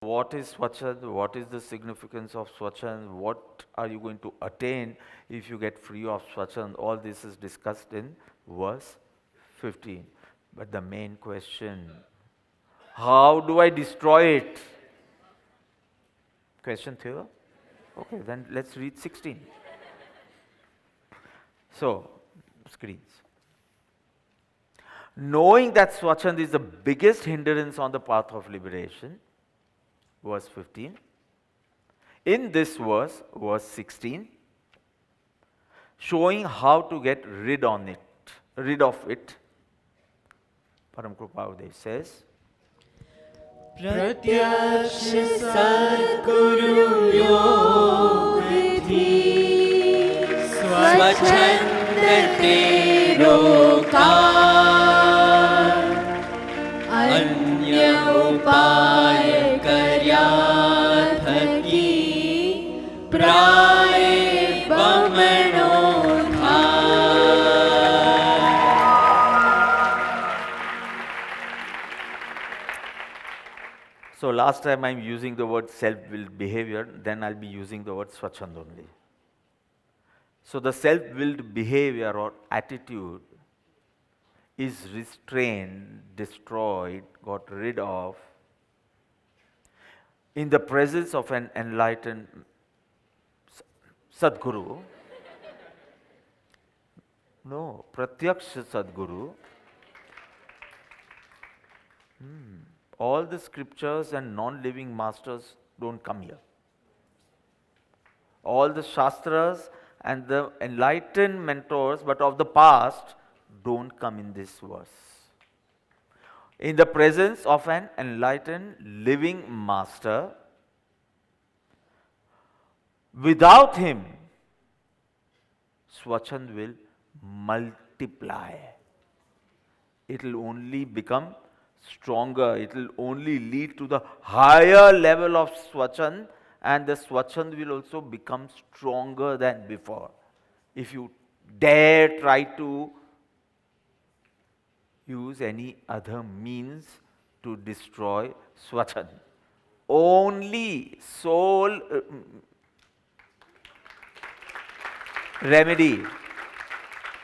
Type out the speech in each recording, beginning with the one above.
what is Swachand, what is the significance of Swachand, what are you going to attain if you get free of Swachand, all this is discussed in verse 15. But the main question, how do I destroy it? Question clear? Okay, then let's read 16. So, screens. Knowing that Swachand is the biggest hindrance on the path of liberation, verse 15. In this verse, verse 16, showing how to get rid of it, Param Krupa Uday says, प्रत्यक्ष सद्गुरु योग थी स्वच्छंद तेरो car अन्य उपाय कर्या थकी प्राय बमनो था. So last time I'm using the word self-willed behavior, then I'll be using the word Swachand only. So the self-willed behavior or attitude is restrained, destroyed, got rid of in the presence of an enlightened Sadguru. No, Pratyaksha Sadguru. All the scriptures and non-living masters don't come here. All the Shastras and the enlightened mentors, but of the past, don't come in this verse. In the presence of an enlightened living master, without him, Swachand will multiply. It will only become stronger. It will only lead to the higher level of Swachand, and the Swachand will also become stronger than before. If you dare try to use any other means to destroy Swachand, only sole remedy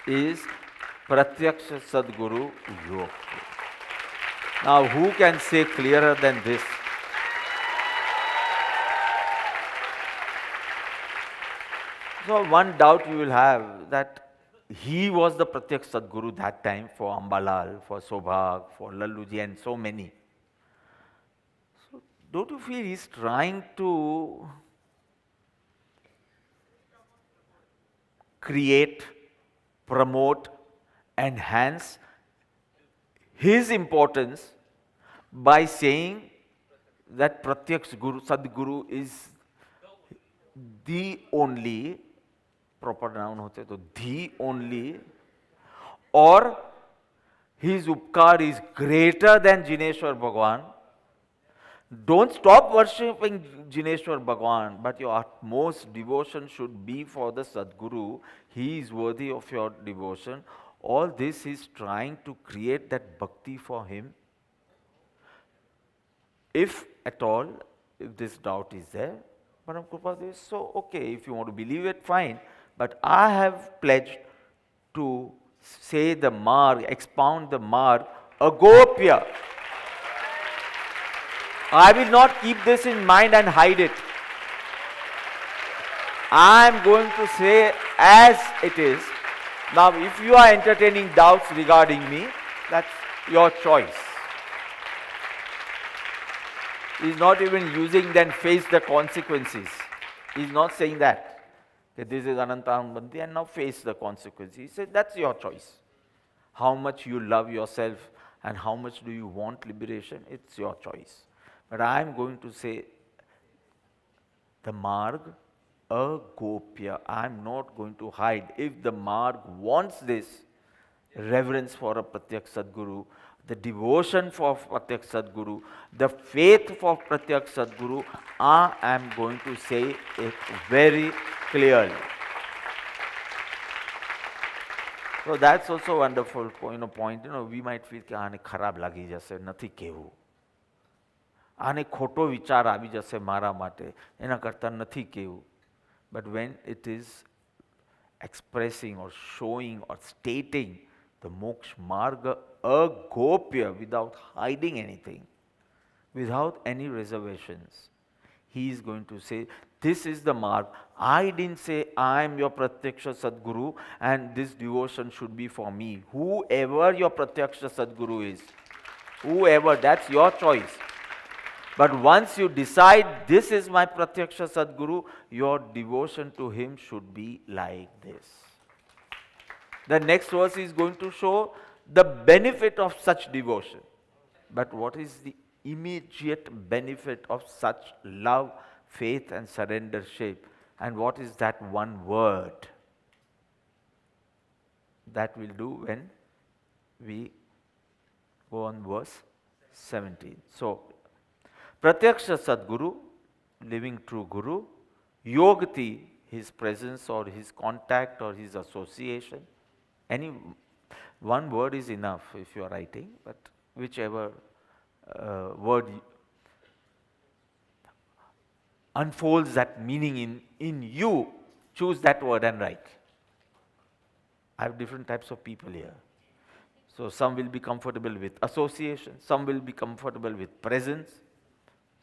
is Pratyaksha Sadguru Yoga. Now, who can say clearer than this? So, one doubt you will have that he was the Pratyaksha Sadguru that time for Ambalal, for Sobhag, for Lalluji and so many. So, don't you feel he's trying to create, promote, enhance his importance by saying that Pratyaksha Guru, Sadguru is the only, proper noun hote to the only, or his upkar is greater than Jineshwar Bhagwan. Don't stop worshipping Jineshwar Bhagwan, but your utmost devotion should be for the Sadguru. He is worthy of your devotion. All this is trying to create that bhakti for him. If at all, if this doubt is there, Param Krupadev, so okay, if you want to believe it, fine. But I have pledged to say the marg, expound the marg, agopya. I will not keep this in mind and hide it. I am going to say as it is. Now, if you are entertaining doubts regarding me, that's your choice. He's not even using then face the consequences. He's not saying that this is Anantanubanti and now face the consequences. He said that's your choice. How much you love yourself and how much do you want liberation, it's your choice. But I am going to say the marg, agopya. I am not going to hide. If the marg wants this reverence for a Pratyaksha Sadguru, the devotion for Pratyaksha Sadguru, the faith for Pratyaksha Sadguru, I am going to say it very clearly. So that's also a wonderful point. We might feel that kharab lagi jaise nathi kehu. આને ખોટો વિચાર આવી જશે મારા માટે, એના કરતાં નથી કહેવું. But when it is expressing or showing or stating the moksha marga agopya without hiding anything, without any reservations, he is going to say, this is the mark. I didn't say I am your Pratyaksha Sadguru and this devotion should be for me. Whoever your Pratyaksha Sadguru is, whoever, that's your choice. But once you decide this is my Pratyaksha Sadguru, your devotion to him should be like this. The next verse is going to show the benefit of such devotion. But what is the immediate benefit of such love, faith and surrendership? And what is that one word? That we'll do when we go on verse 17. So, Pratyaksha Sadguru, living true Guru, Yogati, his presence or his contact or his association. Any one word is enough if you are writing, but whichever word unfolds that meaning in you, choose that word and write. I have different types of people here. So some will be comfortable with association, some will be comfortable with presence.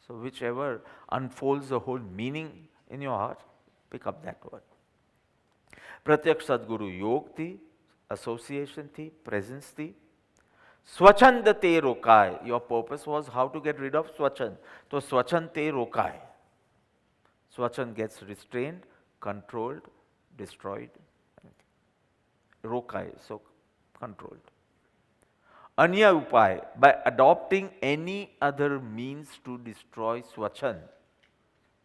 So whichever unfolds the whole meaning in your heart, pick up that word. Pratyaksha Sadguru Yog thi, association thi, presence thi. Swachand te rokai. Your purpose was how to get rid of swachand. So swachand te rokai. Swachand gets restrained, controlled, destroyed. Rokai, so controlled. Anya upay, by adopting any other means to destroy swachand.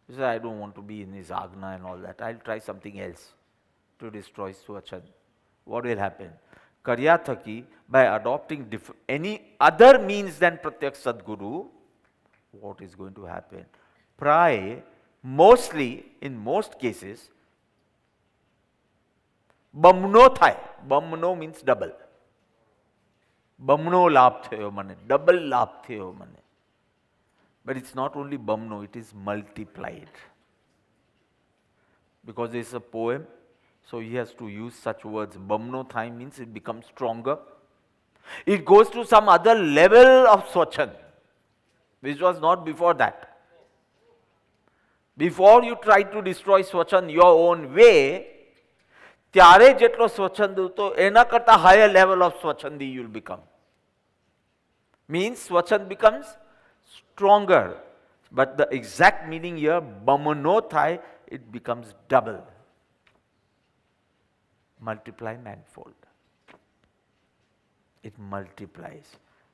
You say, I don't want to be in his agna and all that. I'll try something else to destroy swachand. What will happen? Karyathaki, by adopting any other means than Pratyaksha Sadguru, what is going to happen? Pray, mostly, in most cases, bamno thai. Bamno means double. Bamno labh thayo mane, double labh thayo mane. But it's not only bamno, it is multiplied. Because it's a poem, so he has to use such words. Bamno thai means it becomes stronger. It goes to some other level of swachand, which was not before that. Before you try to destroy swachand your own way, ત્યારે જેટલો સ્વચ્છંદ હતો એના કરતા higher level of સ્વચ્છંદી you'll become. Means swachand becomes stronger. But the exact meaning here, bamanothai, it becomes double. Multiply manifold. It multiplies.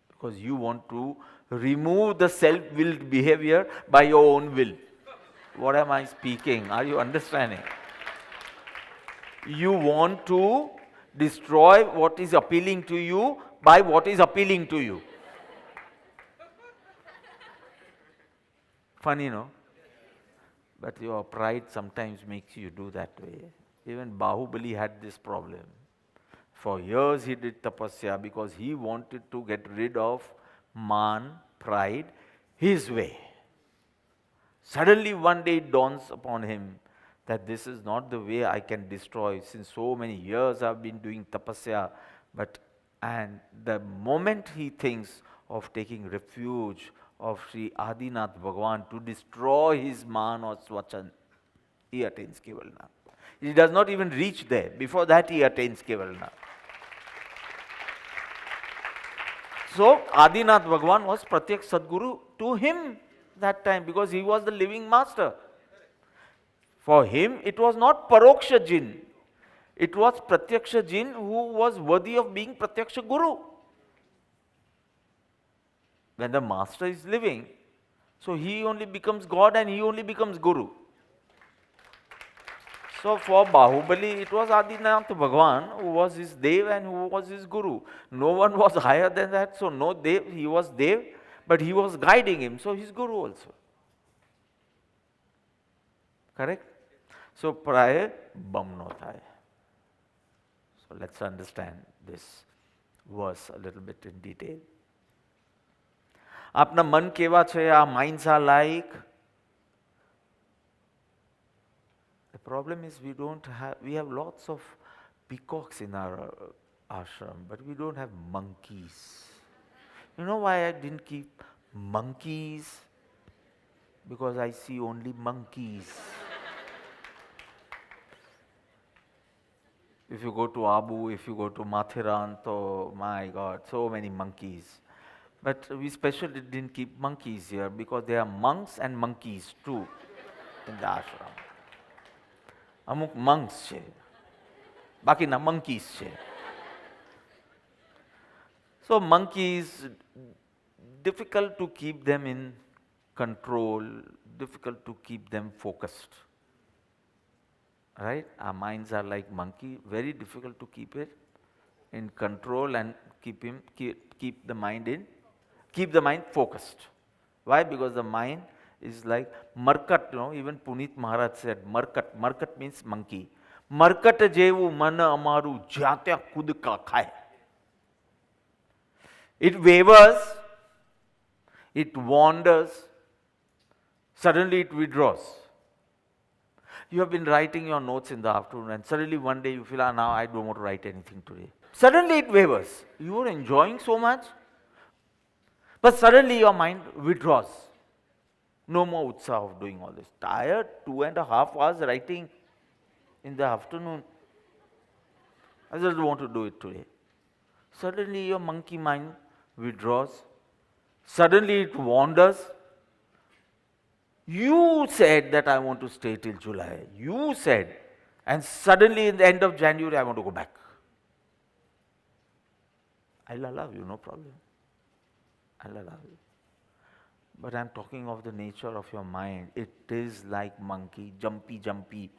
Because you want to remove the self-willed behavior by your own will. What am I speaking? Are you understanding? You want to destroy what is appealing to you by what is appealing to you. Funny, no? But your pride sometimes makes you do that way. Even Bahubali had this problem. For years he did tapasya because he wanted to get rid of man, pride, his way. Suddenly one day it dawns upon him that this is not the way I can destroy. Since so many years I've been doing tapasya, and the moment he thinks of taking refuge of Sri Adinath Bhagwan to destroy his man or swachand, he attains Kevalna. He does not even reach there. Before that he attains Kevalna. So Adinath Bhagwan was Pratyaksha Sadguru to him that time because he was the living master. For him, it was not Paroksha Jin. It was Pratyaksha Jin who was worthy of being Pratyaksha Guru. When the master is living, so he only becomes God and he only becomes Guru. So for Bahubali, it was Adinath Bhagwan who was his Dev and who was his Guru. No one was higher than that, so no Dev, he was Dev, but he was guiding him, so he's Guru also. Correct? So praye bamnothai. So let's understand this verse a little bit in detail. આપના મન કેવા છે? Our minds are like. The problem is we have lots of peacocks in our ashram, but we don't have monkeys. You know why I didn't keep monkeys? Because I see only monkeys. If you go to Abu, if you go to Mathiran, so my God, so many monkeys. But we specially didn't keep monkeys here because there are monks and monkeys too in the ashram. અમુક monks છે, બાકીના monkeys છે. So monkeys, difficult to keep them in control, difficult to keep them focused. Right? Our minds are like monkey, very difficult to keep it in control and keep the mind focused. Why? Because the mind is like markat, even Puneet Maharaj said markat. Markat means monkey. Markat જેવું મન અમારું જ્યાં ત્યાં કૂદકા ખાય. It wavers, it wanders, suddenly it withdraws. You have been writing your notes in the afternoon and suddenly one day you feel, now I don't want to write anything today. Suddenly it wavers. You are enjoying so much, but suddenly your mind withdraws. No more utsah of doing all this. Tired, 2.5 hours writing in the afternoon. I just want to do it today. Suddenly your monkey mind withdraws. Suddenly it wanders. You said that I want to stay till July. You said. And suddenly in the end of January, I want to go back. I'll allow you, no problem. I'll allow you. But I'm talking of the nature of your mind. It is like monkey, jumpy, jumpy.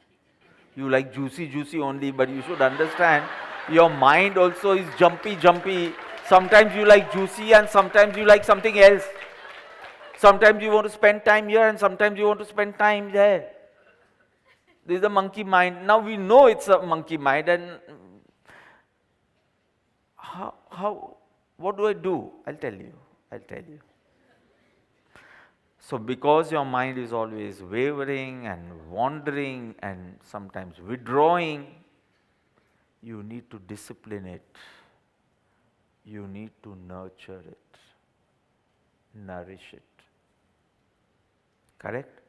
You like juicy, juicy only, but you should understand your mind also is jumpy, jumpy. Sometimes you like juicy and sometimes you like something else. Sometimes you want to spend time here and sometimes you want to spend time there. This is the monkey mind. Now we know it's a monkey mind, and what do I do? I'll tell you. So because your mind is always wavering and wandering and sometimes withdrawing, you need to discipline it. You need to nurture it, nourish it. Correct?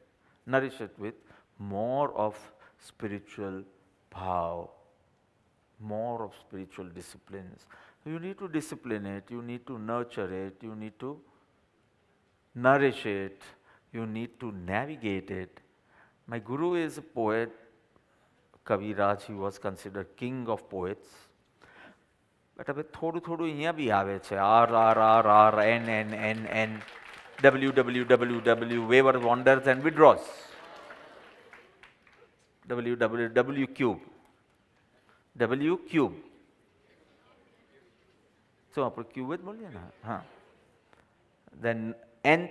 Nourish it with more of spiritual power, more of spiritual disciplines. You need to discipline it, you need to nurture it, you need to nourish it, you need to navigate it. My guru is a poet, Kaviraj. He was considered king of poets. But હવે થોડું થોડું અહીંયા બી આવે છે. R, N, W, waver, wanders and withdraws. W cube. So આપણે cube જ બોલીએ ને. હા. Then N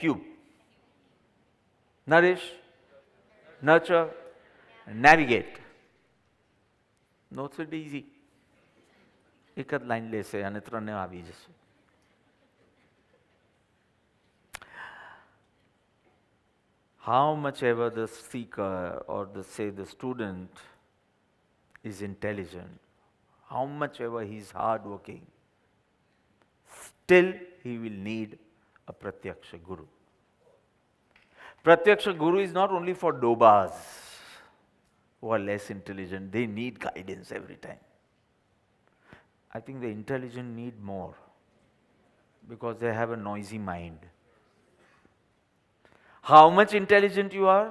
cube. Nourish, nurture, navigate. Not so easy. એક જ લાઈન લેશે અને ત્રણે આવી જશે. How much ever the seeker or the student is intelligent, how much ever he is hardworking, still he will need a Pratyaksha Guru. Pratyaksha Guru is not only for dobas who are less intelligent, they need guidance every time. I think the intelligent need more because they have a noisy mind. How much intelligent you are,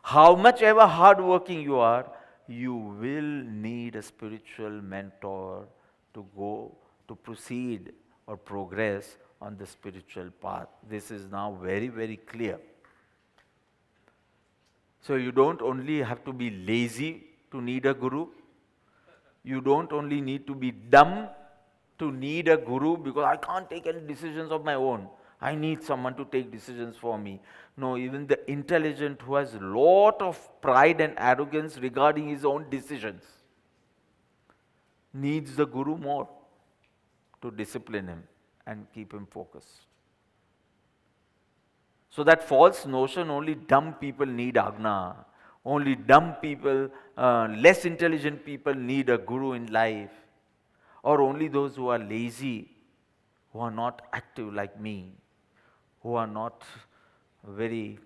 how much ever hardworking you are, you will need a spiritual mentor to proceed or progress on the spiritual path. This is now very, very clear. So you don't only have to be lazy to need a guru. You don't only need to be dumb to need a guru because I can't take any decisions of my own. I need someone to take decisions for me. No, even the intelligent who has a lot of pride and arrogance regarding his own decisions needs the guru more to discipline him and keep him focused. So that false notion, only dumb people need Agna, only dumb people, less intelligent people need a guru in life, or only those who are lazy, who are not active like me, who are not very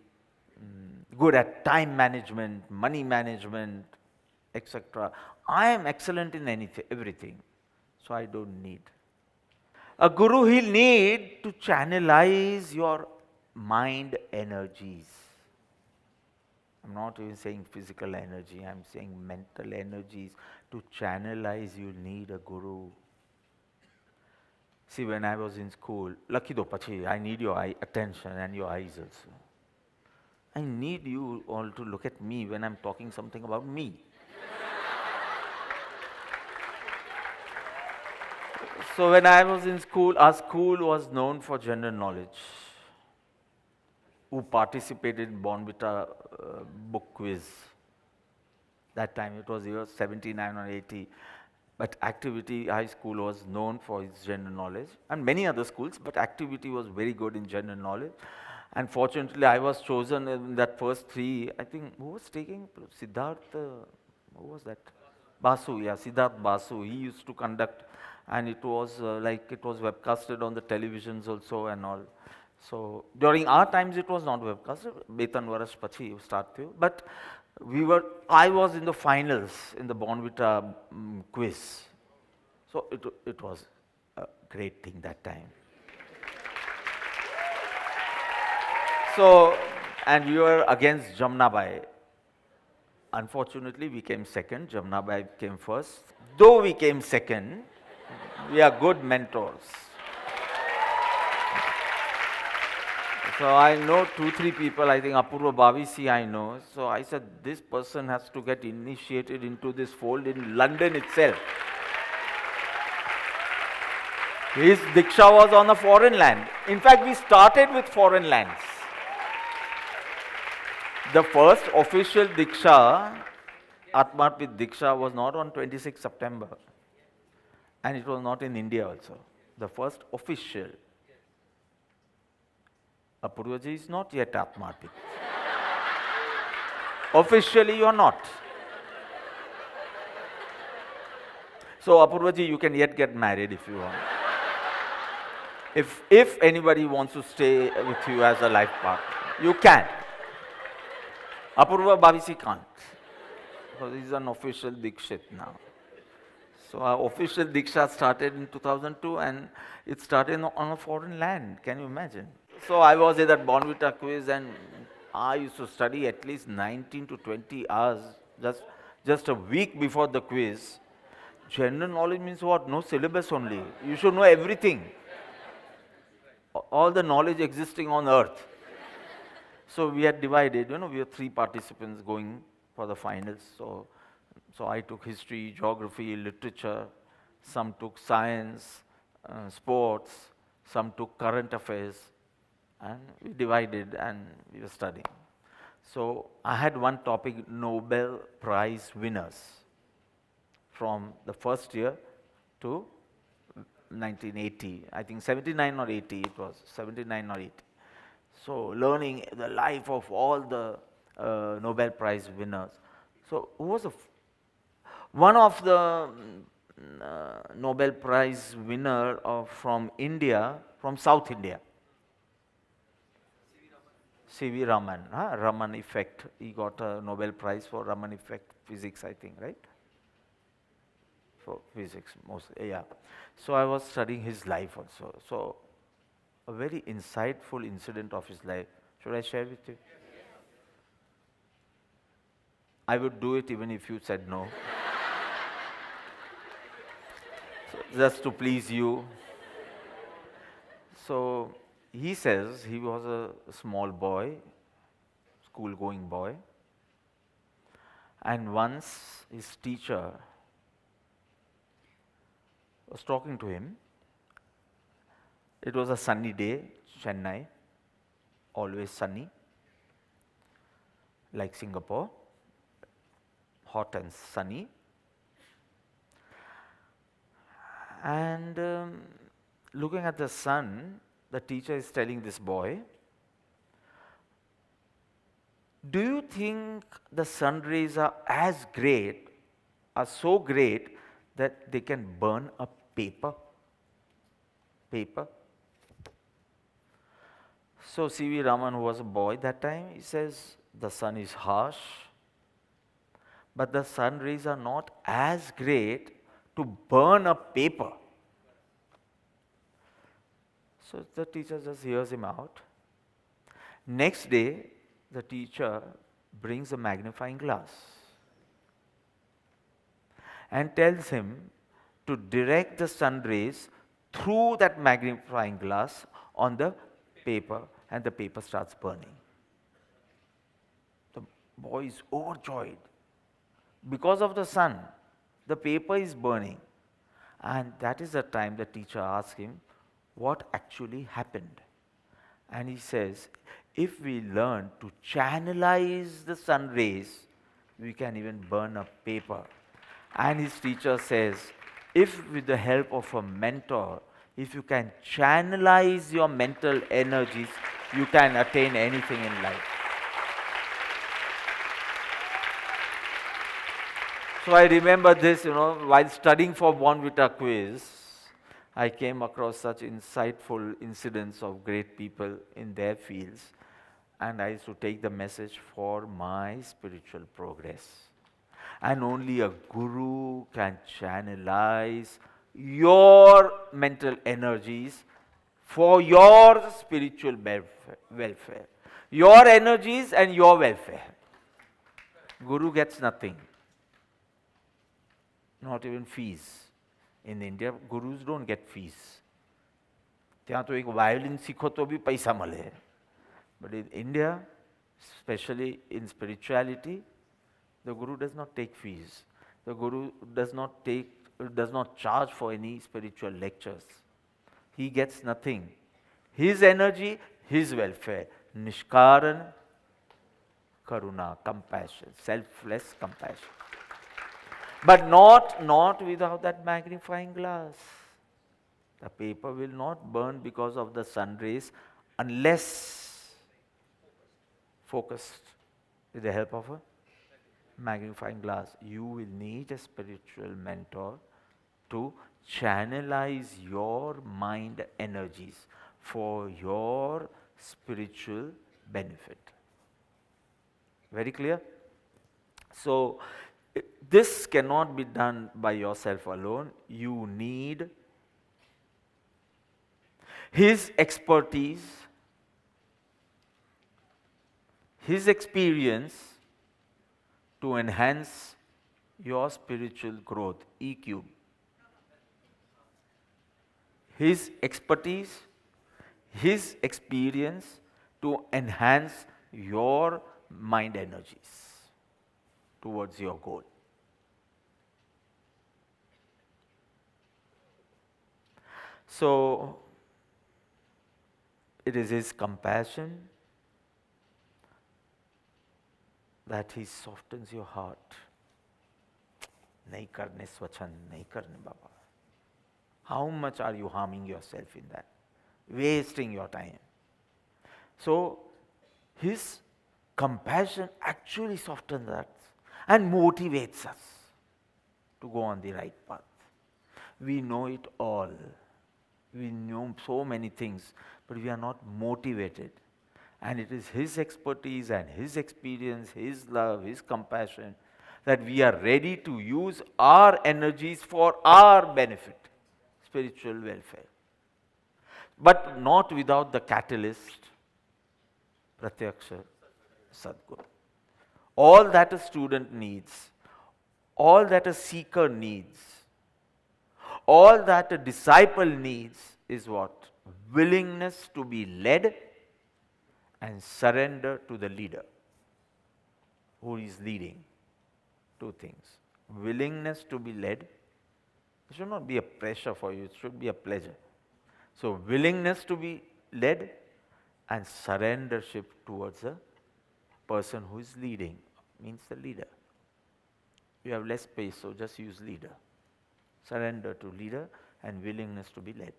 good at time management, money management, etc. I am excellent in anything, everything, so I don't need. A guru, he'll need to channelize your mind energies. I'm not even saying physical energy, I'm saying mental energies. To channelize, you need a guru. See, when I was in school, lucky do pachi, I need your attention and your eyes also. I need you all to look at me when I'm talking something about me. So when I was in school, our school was known for general knowledge. Who participated in Bonvita book quiz. That time it was year 79 or 80. But Activity High School was known for its general knowledge, and many other schools, but Activity was very good in general knowledge. And fortunately, I was chosen in that first three. I think, who was taking? Siddharth, who was that? Basu, yeah, Siddharth Basu. He used to conduct, and it was it was webcasted on the televisions also and all. So during our times, it was not webcasted. Betan Varas Pachi started, but I was in the finals in the Bonvita quiz. So it was a great thing that time. So, and we were against Jamnabai. Unfortunately, we came second. Jamnabai came first. Though we came second, we are good mentors. So I know 2-3 people, I think Apurva Bhavisi I know. So I said, this person has to get initiated into this fold in London itself. His Diksha was on a foreign land. In fact, we started with foreign lands. The first official Diksha, Atmarpit Diksha, was not on 26 September. And it was not in India also. The first official. Apurvaji is not yet Atmarpit. Officially, you are not. So, Apurvaji, you can yet get married if you want. If anybody wants to stay with you as a life partner, you can. Apurva Bhavisi can't. Because he's an official Dikshit now. So our official Diksha started in 2002 and it started on a foreign land. Can you imagine? So I was in that Bonvita quiz and I used to study at least 19 to 20 hours just a week before the quiz. General knowledge means what? No syllabus only. You should know everything. All the knowledge existing on earth. So we had divided, we were 3 participants going for the finals. So I took history, geography, literature. Some took science, sports. Some took current affairs. And we divided and we were studying. So I had one topic, Nobel Prize winners from the first year to 1980. I think 79 or 80 it was, 79 or 80. So learning the life of all the Nobel Prize winners. So who was one of the Nobel Prize winner from India, from South India? C.V. Raman, Raman effect. He got a Nobel Prize for Raman effect physics, I think, right? For physics, mostly, yeah. So I was studying his life also. So a very insightful incident of his life. Should I share with you? I would do it even if you said no. So just to please you. So he says he was a small boy, school-going boy, and once his teacher was talking to him. It was a sunny day, Chennai, always sunny, like Singapore, hot and sunny. And looking at the sun, the teacher is telling this boy, Do you think the sun rays are so great that they can burn a paper? Paper? So C.V. Raman, who was a boy that time, he says the sun is harsh, but the sun rays are not as great to burn a paper. So the teacher just hears him out. Next day, the teacher brings a magnifying glass and tells him to direct the sun rays through that magnifying glass on the paper, and the paper starts burning. The boy is overjoyed. Because of the sun, the paper is burning. And that is the time the teacher asks him what actually happened. And he says, if we learn to channelize the sun rays, we can even burn a paper. And his teacher says, if with the help of a mentor, if you can channelize your mental energies, you can attain anything in life. So I remember this, while studying for Bonvita quiz, I came across such insightful incidents of great people in their fields, and I used to take the message for my spiritual progress. And only a guru can channelize your mental energies for your spiritual welfare. Your energies and your welfare. Guru gets nothing. Not even fees. In India, gurus don't get fees. ત્યાં તો એક violin શીખો તો બી પૈસા મળે. But in India, especially in spirituality, the guru does not take fees. The guru does not charge for any spiritual lectures. He gets nothing. His energy, his welfare. Nishkaran, karuna, compassion, selfless compassion. But not without that magnifying glass. The paper will not burn because of the sun rays unless focused with the help of a magnifying glass. You will need a spiritual mentor to channelize your mind energies for your spiritual benefit. Very clear? So, this cannot be done by yourself alone. You need his expertise, his experience to enhance your spiritual growth, EQ. His expertise, his experience to enhance your mind energies towards your goal. So, it is his compassion that he softens your heart. Nahi karne swachand, nahi karne baba. How much are you harming yourself in that? Wasting your time. So, his compassion actually softens us and motivates us to go on the right path. We know it all. We know so many things, but we are not motivated. And it is his expertise and his experience, his love, his compassion, that we are ready to use our energies for our benefit, spiritual welfare. But not without the catalyst, Pratyaksha Sadguru. All that a student needs, all that a seeker needs, all that a disciple needs is what? Willingness to be led and surrender to the leader who is leading. Two things. Willingness to be led. It should not be a pressure for you, it should be a pleasure. So, willingness to be led and surrendership towards a person who is leading, means the leader. You have less space, so just use leader. Surrender to leader and willingness to be led.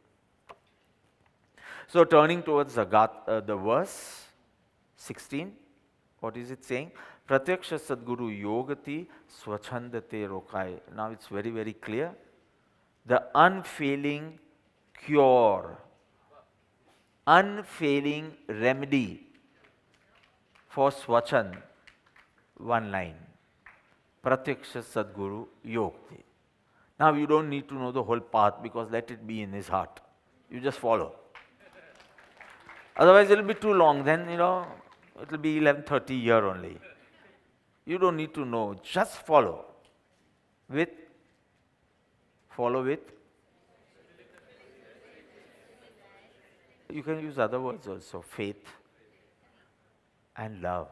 So turning towards the verse 16, What is it saying? Pratyaksha Sadguru Yogati Swachandate Rokai. Now it's very, very clear. The unfailing cure, unfailing remedy for Swachand, one line. Pratyaksha Sadguru Yogati. Now you don't need to know the whole path because let it be in his heart. You just follow. Otherwise it will be too long. Then, it will be 11:30 year only. You don't need to know. Just follow. Follow with. You can use other words also. Faith and love.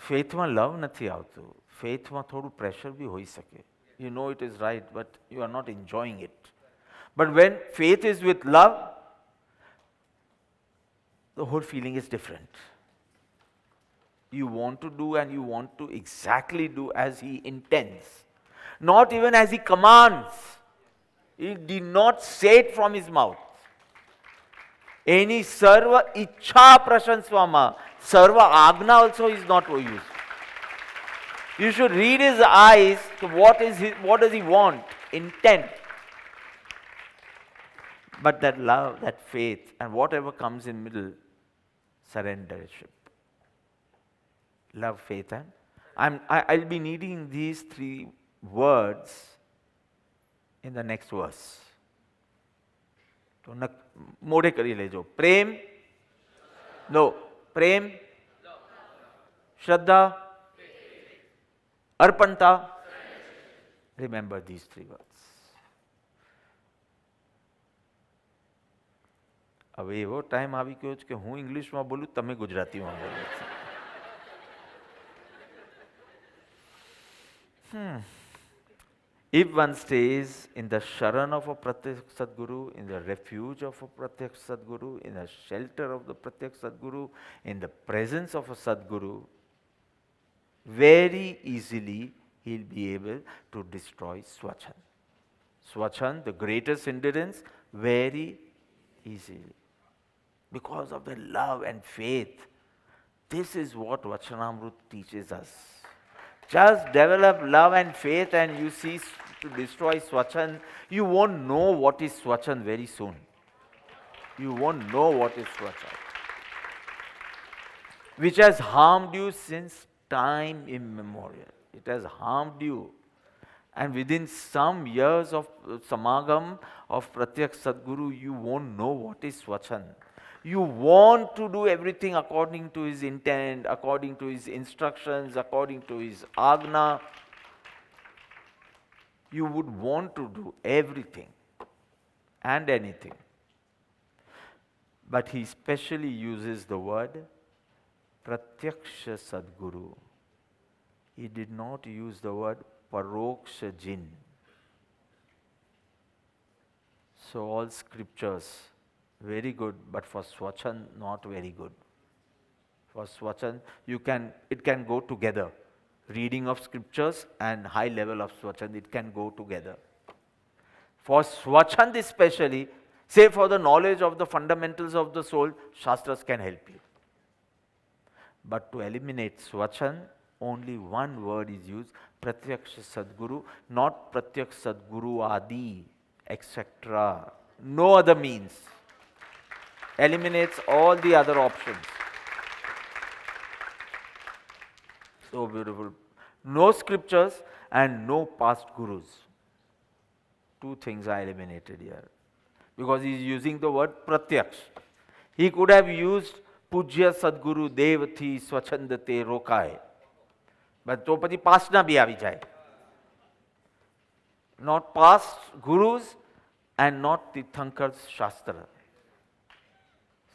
ફેથમાં લવ નથી આવતું. ફેથમાં થોડું pressure બી હોઈ શકે. You know it is right, but you are not enjoying it. But when faith is with love, the whole feeling is different. You want to do and you want to exactly do as he intends. Not even as he commands. He did not say it from his mouth. Any sarva ichha prashansvama, sarva agna also is not used. You should read his eyes to what does he want, intent. But that love, that faith, and whatever comes in middle, surrendership. Love, faith, and I'll be needing these three words in the next verse. તો મોઢે કરી લેજો. પ્રેમ, નો, પ્રેમ, શ્રદ્ધા, અર્પણતા. Remember these three words. હવે એવો time આવી ગયો છે કે હું ઇંગ્લિશમાં બોલું, તમે ગુજરાતીમાં બોલો. If one stays in the sharan of a Pratyaksh Sadguru, in the refuge of a Pratyaksh Sadguru, in the shelter of the Pratyaksh Sadguru, in the presence of a Sadguru, very easily he'll be able to destroy Swachand. Swachand, the greatest hindrance, very easily. Because of the love and faith. This is what Vachanamrut teaches us. Just develop love and faith and you see to destroy Swachand. You won't know what is Swachand very soon. You won't know what is Swachand. Which has harmed you since time immemorial. It has harmed you. And within some years of Samagam of Pratyaksh Sadguru, you won't know what is Swachand. You want to do everything according to his intent, according to his instructions, according to his agna. You would want to do everything and anything. But he specially uses the word Pratyaksha Sadguru. He did not use the word Paroksha Jin. So all scriptures, very good, but for Swachand, not very good. For Swachand, it can go together. Reading of scriptures and high level of Swachand, it can go together. For Swachand especially, say for the knowledge of the fundamentals of the soul, Shastras can help you. But to eliminate Swachand, only one word is used, Pratyaksha Sadguru, not Pratyaksha Sadguru Adi, etc. No other means. Eliminates all the other options. So beautiful. No scriptures and no past gurus. Two things are eliminated here. Because he is using the word Pratyaksh. He could have used Pujya Sadguru Devati Swachandate Rokai. But to પછી પાસ્ટના બી આવી જાય. Not past gurus and not Tirthankar's Shastra.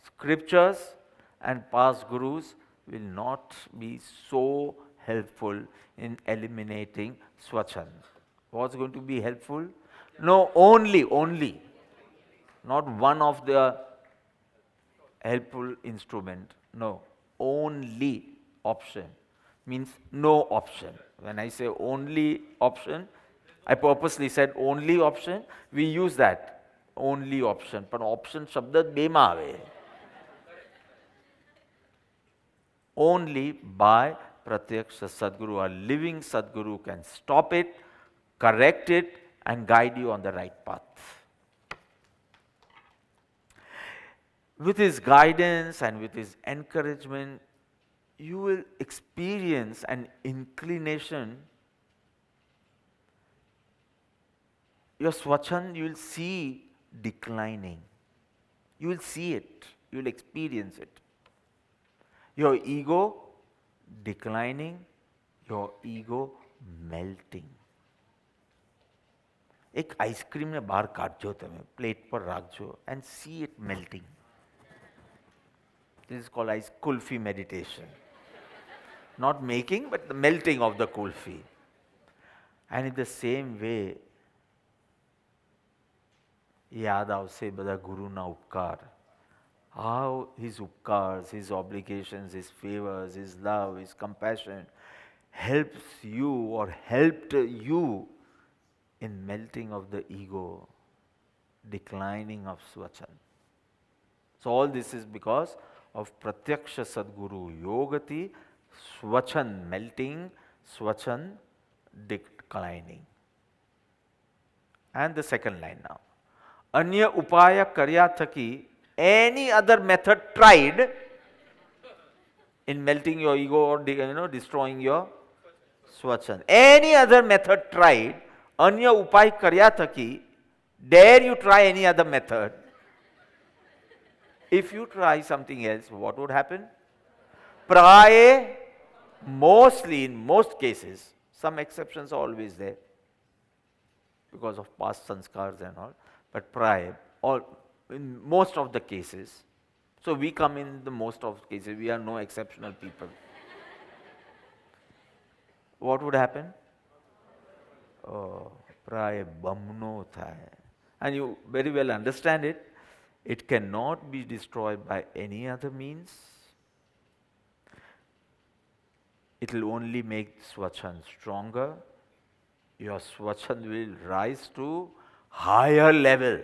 Scriptures and past gurus will not be so helpful in eliminating Swachand. What's going to be helpful? No, only. Not one of the helpful instrument. No, only option. Means no option. When I say only option, I purposely said only option. We use that. Only option. But option શબ્દ જ બેમાં આવે. Only by Pratyaksha Sadguru, a living Sadguru, can stop it, correct it, and guide you on the right path. With his guidance and with his encouragement, you will experience an inclination. Your swachand, you will see declining. You will see it. You will experience it. Your ego declining, your ego melting. एक ice cream ने बाहर काटजो તમે plate પર રાખજો and see it melting. This is called as kulfi meditation. Not making, but the melting of the kulfi. And in the same way, યાદ આવશે બધા ગુરુના ઉપકાર. How his upkars, his obligations, his favors, his love, his compassion helps you or helped you in melting of the ego, declining of swachand. So all this is because of Pratyaksha Sadguru Yogati, swachand melting, swachand declining. And the second line now. Anya upaya karya thaki, any other method tried in melting your ego or destroying your swachand. Any other method tried, anya upay karya thaki, dare you try any other method? If you try something else, what would happen? Praye, mostly in most cases, some exceptions are always there because of past sanskars and all, but praye, in most of the cases, so we come in the most of the cases, we are no exceptional people. What would happen? Oh, praye bamno thai. And you very well understand it. It cannot be destroyed by any other means. It will only make swachand stronger. Your swachand will rise to higher level.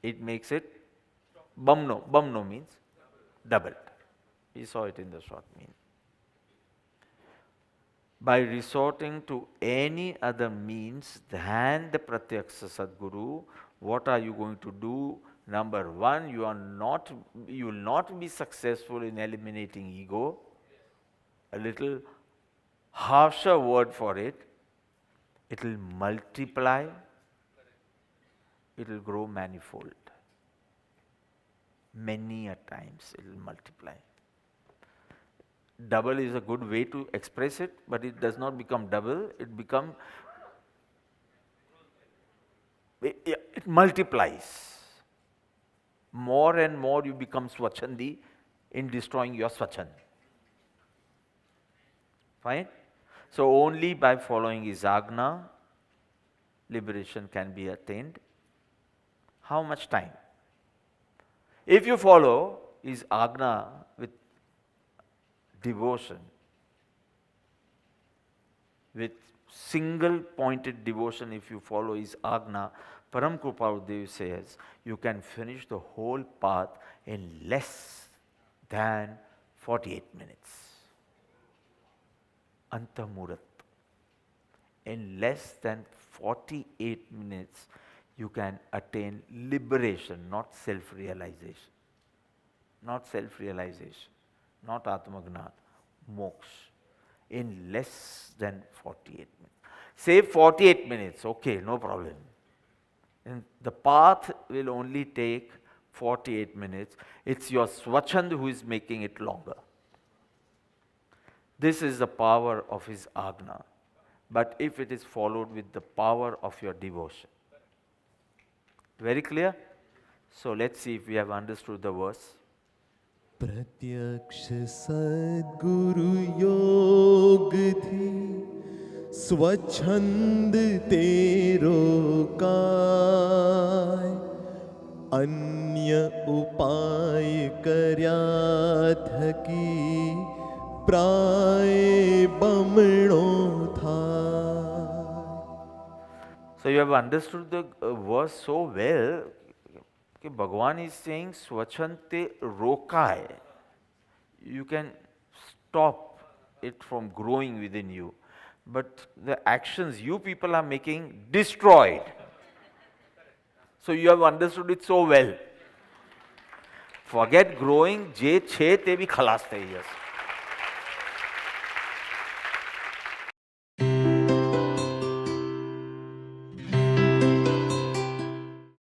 It makes it bamno. Bamno means doubled. We saw it in the short mean. By resorting to any other means than the Pratyaksha Sadguru, what are you going to do? Number one, you will not be successful in eliminating ego. A little harsher word for it. It will multiply. It will grow manifold. Many a times it will multiply. Double is a good way to express it, but it does not become double. It multiplies. More and more you become swachandi in destroying your swachand. Fine? So only by following his agna, liberation can be attained. How much time? If you follow his agna with devotion, with single pointed devotion, if you follow his agna, Param Kripaludev says, you can finish the whole path in less than 48 minutes. Antamurat. In less than 48 minutes, you can attain liberation, not self-realization. Not self-realization, not Atmagnat, moksha. In less than 48 minutes. Say 48 minutes, okay, no problem. And the path will only take 48 minutes. It's your swachand who is making it longer. This is the power of his agna. But if it is followed with the power of your devotion. Very clear? So let's see if we have understood the verse. प्रत्यक्ष सद्गुरु योग थी स्वच्छंद तेरो काय अन्य उपाय कर्या थकी प्राय बमणो था. So you have understood the verse so well. Bhagavan is saying swachante rokai. you can stop it from growing within you. But the actions you people are making destroyed. So you have understood it so well. Forget growing, je che te bhi khalas the yes.